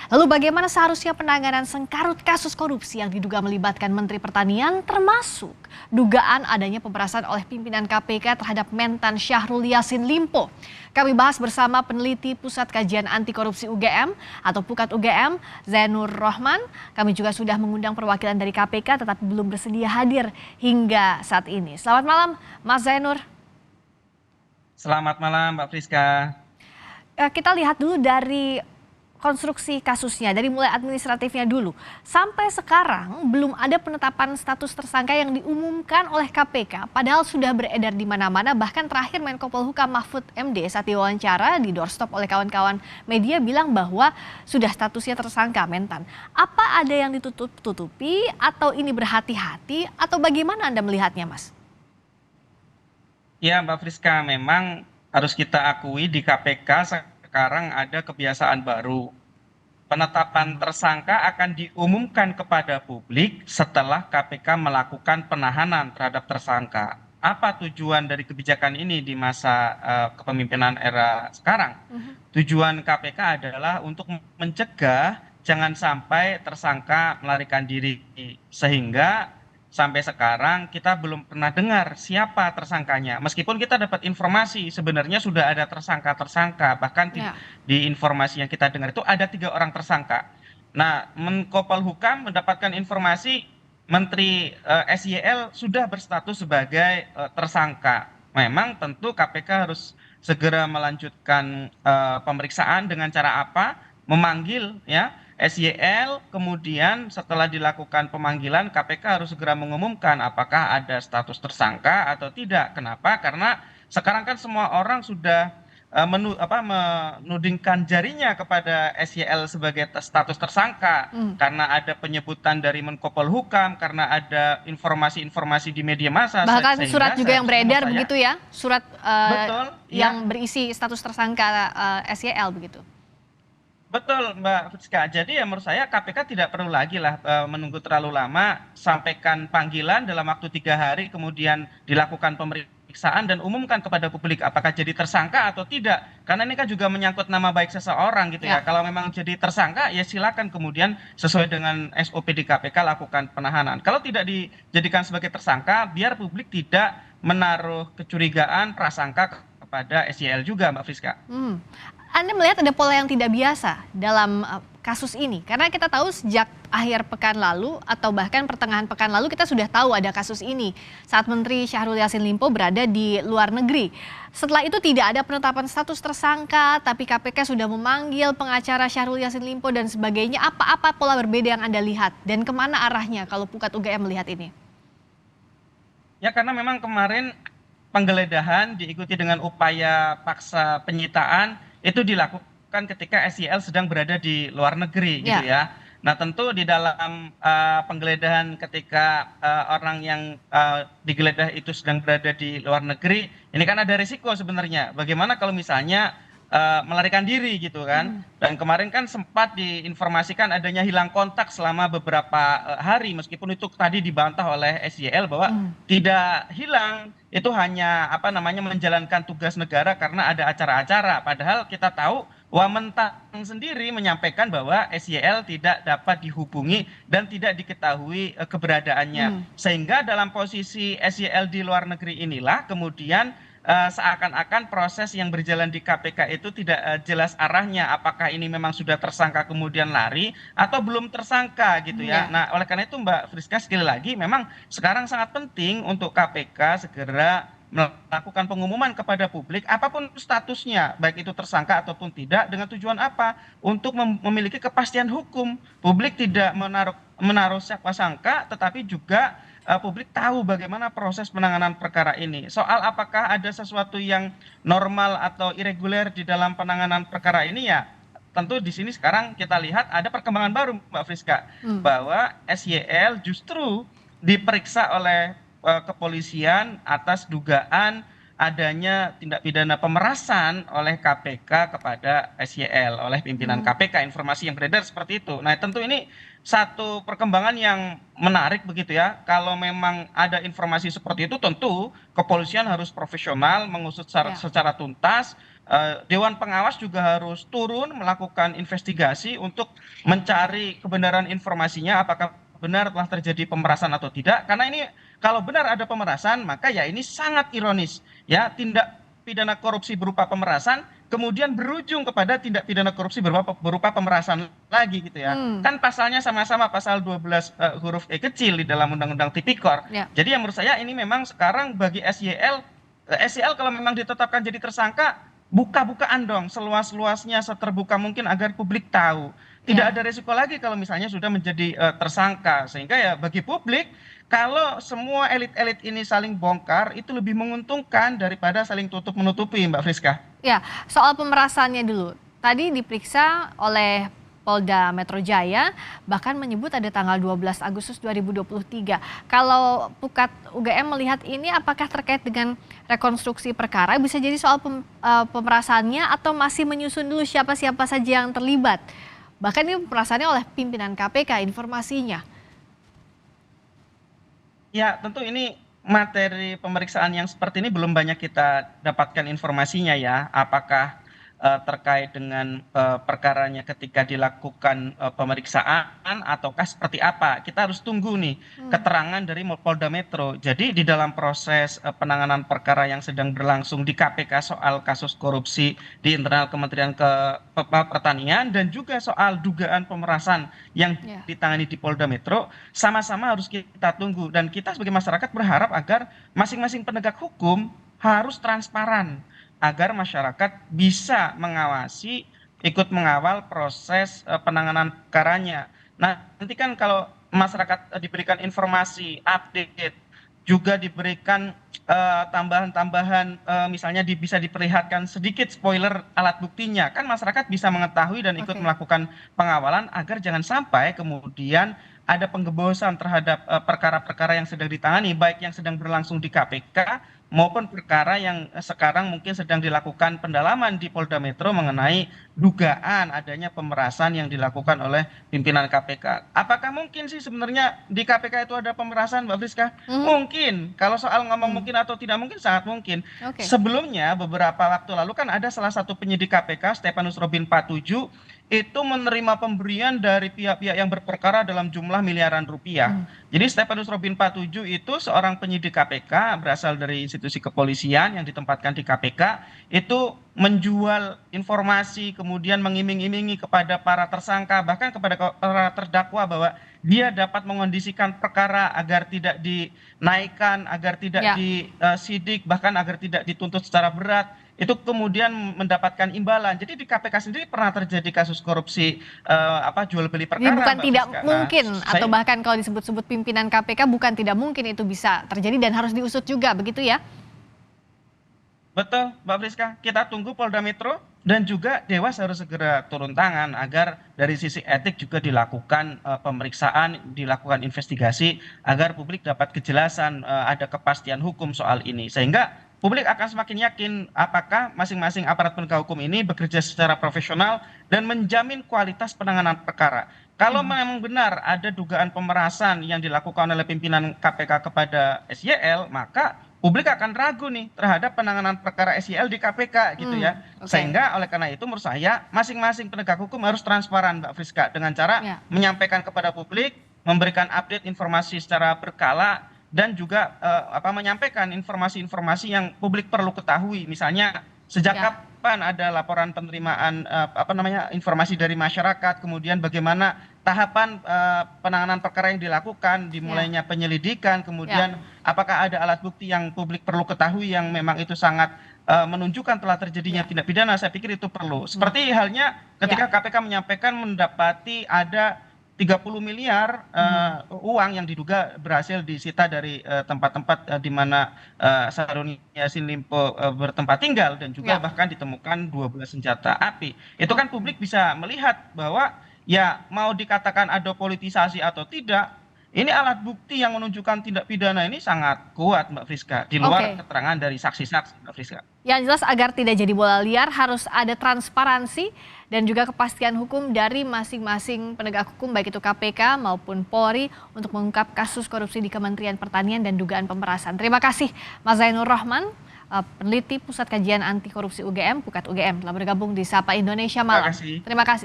Lalu bagaimana seharusnya penanganan sengkarut kasus korupsi yang diduga melibatkan Menteri Pertanian termasuk dugaan adanya pemerasan oleh pimpinan KPK terhadap mentan Syahrul Yassin Limpo. Kami bahas bersama peneliti Pusat Kajian Anti Korupsi UGM atau Pukat UGM, Zainur Rohman. Kami juga sudah mengundang perwakilan dari KPK tetapi belum bersedia hadir hingga saat ini. Selamat malam Mas Zainur. Selamat malam Mbak Friska. Kita lihat dulu dari konstruksi kasusnya, dari mulai administratifnya dulu. Sampai sekarang belum ada penetapan status tersangka yang diumumkan oleh KPK, padahal sudah beredar di mana-mana. Bahkan terakhir Menko Polhukam Mahfud MD saat diwawancara di doorstop oleh kawan-kawan media bilang bahwa sudah statusnya tersangka mentan. Apa ada yang ditutup-tutupi atau ini berhati-hati atau bagaimana Anda melihatnya, Mas? Ya Mbak Friska, memang harus kita akui di KPK sekarang ada kebiasaan baru. Penetapan tersangka akan diumumkan kepada publik setelah KPK melakukan penahanan terhadap tersangka. Apa tujuan dari kebijakan ini di masa kepemimpinan era sekarang? Tujuan KPK adalah untuk mencegah jangan sampai tersangka melarikan diri, sehingga sampai sekarang kita belum pernah dengar siapa tersangkanya. Meskipun kita dapat informasi sebenarnya sudah ada tersangka-tersangka, bahkan Ya. di informasi yang kita dengar itu ada 3 orang tersangka. Nah, Menko Polhukam mendapatkan informasi Menteri SYL sudah berstatus sebagai tersangka. Memang tentu KPK harus segera melanjutkan pemeriksaan dengan cara apa? Memanggil ya SYL, kemudian setelah dilakukan pemanggilan KPK harus segera mengumumkan apakah ada status tersangka atau tidak. Kenapa? Karena sekarang kan semua orang sudah menudingkan jarinya kepada SYL sebagai status tersangka karena ada penyebutan dari Menko Polhukam, karena ada informasi-informasi di media massa. Bahkan surat Sehingga juga yang seharusnya beredar menurut saya begitu ya, surat betul, yang ya. berisi status tersangka SYL begitu. Betul Mbak Friska. Jadi ya menurut saya KPK tidak perlu lagi lah menunggu terlalu lama, sampaikan panggilan dalam waktu 3 hari, kemudian dilakukan pemeriksaan dan umumkan kepada publik apakah jadi tersangka atau tidak. Karena ini kan juga menyangkut nama baik seseorang gitu ya. Ya. Kalau memang jadi tersangka ya silakan kemudian sesuai dengan SOP di KPK lakukan penahanan. Kalau tidak dijadikan sebagai tersangka, biar publik tidak menaruh kecurigaan, prasangka kepada SYL juga Mbak Friska. Anda melihat ada pola yang tidak biasa dalam kasus ini? Karena kita tahu sejak akhir pekan lalu atau bahkan pertengahan pekan lalu kita sudah tahu ada kasus ini saat Menteri Syahrul Yassin Limpo berada di luar negeri. Setelah itu tidak ada penetapan status tersangka, tapi KPK sudah memanggil pengacara Syahrul Yassin Limpo dan sebagainya. Apa pola berbeda yang Anda lihat dan kemana arahnya kalau Pukat UGM melihat ini? Ya karena memang kemarin penggeledahan diikuti dengan upaya paksa penyitaan itu dilakukan ketika SYL sedang berada di luar negeri gitu Ya. ya. Nah tentu di dalam penggeledahan ketika orang yang digeledah itu sedang berada di luar negeri, ini kan ada risiko sebenarnya. Bagaimana kalau misalnya melarikan diri gitu kan? Dan kemarin kan sempat diinformasikan adanya hilang kontak selama beberapa hari, meskipun itu tadi dibantah oleh SYL bahwa tidak hilang, itu hanya menjalankan tugas negara karena ada acara-acara. Padahal kita tahu Wamentan sendiri menyampaikan bahwa SYL tidak dapat dihubungi dan tidak diketahui keberadaannya. Sehingga dalam posisi SYL di luar negeri inilah kemudian seakan-akan proses yang berjalan di KPK itu tidak jelas arahnya, apakah ini memang sudah tersangka kemudian lari atau belum tersangka gitu ya. Ya. Nah oleh karena itu Mbak Friska, sekali lagi memang sekarang sangat penting untuk KPK segera melakukan pengumuman kepada publik apapun statusnya, baik itu tersangka ataupun tidak, dengan tujuan apa? Untuk memiliki kepastian hukum. Publik tidak menaruh sangka, tetapi juga publik tahu bagaimana proses penanganan perkara ini. Soal apakah ada sesuatu yang normal atau irreguler di dalam penanganan perkara ini, ya tentu di sini sekarang kita lihat ada perkembangan baru Mbak Friska, bahwa SYL justru diperiksa oleh kepolisian atas dugaan adanya tindak pidana pemerasan oleh KPK kepada SYL, oleh pimpinan KPK. Informasi yang beredar seperti itu. Nah tentu ini satu perkembangan yang menarik begitu ya. Kalau memang ada informasi seperti itu, tentu kepolisian harus profesional mengusut secara tuntas, Dewan Pengawas juga harus turun melakukan investigasi untuk mencari kebenaran informasinya, apakah benar telah terjadi pemerasan atau tidak. Karena ini kalau benar ada pemerasan, maka ya ini sangat ironis, ya, tindak pidana korupsi berupa pemerasan kemudian berujung kepada tindak pidana korupsi berupa pemerasan lagi gitu ya. Hmm, Kan pasalnya sama-sama pasal 12 huruf E kecil di dalam Undang-Undang Tipikor. ya. Jadi yang menurut saya ini memang sekarang bagi SYL kalau memang ditetapkan jadi tersangka, buka-bukaan dong seluas-luasnya, seterbuka mungkin agar publik tahu. Tidak Ya. ada resiko lagi kalau misalnya sudah menjadi tersangka. Sehingga ya bagi publik, kalau semua elit-elit ini saling bongkar, itu lebih menguntungkan daripada saling tutup-menutupi, Mbak Friska. Ya, soal pemerasannya dulu. Tadi diperiksa oleh Polda Metro Jaya, bahkan menyebut ada tanggal 12 Agustus 2023. Kalau Pukat UGM melihat ini apakah terkait dengan rekonstruksi perkara, bisa jadi soal pemerasannya atau masih menyusun dulu siapa-siapa saja yang terlibat? Bahkan ini pemerasannya oleh pimpinan KPK informasinya. Ya, tentu ini materi pemeriksaan yang seperti ini belum banyak kita dapatkan informasinya ya. Apakah terkait dengan perkaranya ketika dilakukan pemeriksaan ataukah seperti apa? Kita harus tunggu nih Hmm, keterangan dari Polda Metro. Jadi di dalam proses penanganan perkara yang sedang berlangsung di KPK soal kasus korupsi di internal Pertanian dan juga soal dugaan pemerasan yang ya. ditangani di Polda Metro, sama-sama harus kita tunggu dan kita sebagai masyarakat berharap agar masing-masing penegak hukum harus transparan agar masyarakat bisa mengawasi, ikut mengawal proses penanganan perkaranya. Nah, nanti kan kalau masyarakat diberikan informasi, update, juga diberikan tambahan-tambahan, misalnya bisa diperlihatkan sedikit spoiler alat buktinya, kan masyarakat bisa mengetahui dan ikut Oke. melakukan pengawalan agar jangan sampai kemudian ada penggebosan terhadap perkara-perkara yang sedang ditangani, baik yang sedang berlangsung di KPK maupun perkara yang sekarang mungkin sedang dilakukan pendalaman di Polda Metro mengenai dugaan adanya pemerasan yang dilakukan oleh pimpinan KPK. Apakah mungkin sih sebenarnya di KPK itu ada pemerasan, Mbak Friska? Mhm, Mungkin. Kalau soal ngomong hmm, mungkin atau tidak mungkin, sangat mungkin. oke. Sebelumnya, beberapa waktu lalu kan ada salah satu penyidik KPK, Stefanus Robin Patuju, itu menerima pemberian dari pihak-pihak yang berperkara dalam jumlah miliaran rupiah. Hmm, Jadi Stefanus Robin Patuju itu seorang penyidik KPK berasal dari institusi kepolisian yang ditempatkan di KPK, itu menjual informasi, kemudian mengiming-imingi kepada para tersangka, bahkan kepada para terdakwa bahwa dia dapat mengondisikan perkara agar tidak dinaikkan, agar tidak ya. disidik, bahkan agar tidak dituntut secara berat. Itu kemudian mendapatkan imbalan. Jadi di KPK sendiri pernah terjadi kasus korupsi jual beli Jadi perkara, bukan Mbak tidak Friska. Nah, mungkin atau saya bahkan kalau disebut-sebut pimpinan KPK bukan tidak mungkin itu bisa terjadi dan harus diusut juga begitu ya? betul, Mbak Friska. Kita tunggu Polda Metro dan juga Dewas harus segera turun tangan agar dari sisi etik juga dilakukan pemeriksaan, dilakukan investigasi agar publik dapat kejelasan, ada kepastian hukum soal ini. Sehingga publik akan semakin yakin apakah masing-masing aparat penegak hukum ini bekerja secara profesional dan menjamin kualitas penanganan perkara. Kalau Mhm, memang benar ada dugaan pemerasan yang dilakukan oleh pimpinan KPK kepada SYL, maka publik akan ragu nih terhadap penanganan perkara SYL di KPK gitu ya. oke. Sehingga oleh karena itu menurut saya masing-masing penegak hukum harus transparan, Mbak Friska, dengan cara Ya, menyampaikan kepada publik, memberikan update informasi secara berkala dan juga menyampaikan informasi-informasi yang publik perlu ketahui. Misalnya sejak ya, kapan ada laporan penerimaan informasi dari masyarakat, kemudian bagaimana tahapan penanganan perkara yang dilakukan, ya, dimulainya penyelidikan, ya, kemudian apakah ada alat bukti yang publik perlu ketahui yang memang itu sangat menunjukkan telah terjadinya ya, tindak pidana, saya pikir itu perlu. hmm, Seperti halnya ya, ketika KPK menyampaikan mendapati ada 30 miliar mhm, uang yang diduga berhasil disita dari tempat-tempat di mana Syahrul Yassin Limpo bertempat tinggal dan juga ya, bahkan ditemukan 12 senjata api. Itu kan oke, publik bisa melihat bahwa ya mau dikatakan ada politisasi atau tidak, ini alat bukti yang menunjukkan tindak pidana ini sangat kuat, Mbak Friska, di luar oke. keterangan dari saksi-saksi, Mbak Friska. Yang jelas agar tidak jadi bola liar harus ada transparansi dan juga kepastian hukum dari masing-masing penegak hukum baik itu KPK maupun Polri untuk mengungkap kasus korupsi di Kementerian Pertanian dan dugaan pemerasan. Terima kasih Mas Zainur Rahman peneliti Pusat Kajian Anti Korupsi UGM, Pukat UGM, telah bergabung di Sapa Indonesia Terima Malam. kasih. Terima kasih.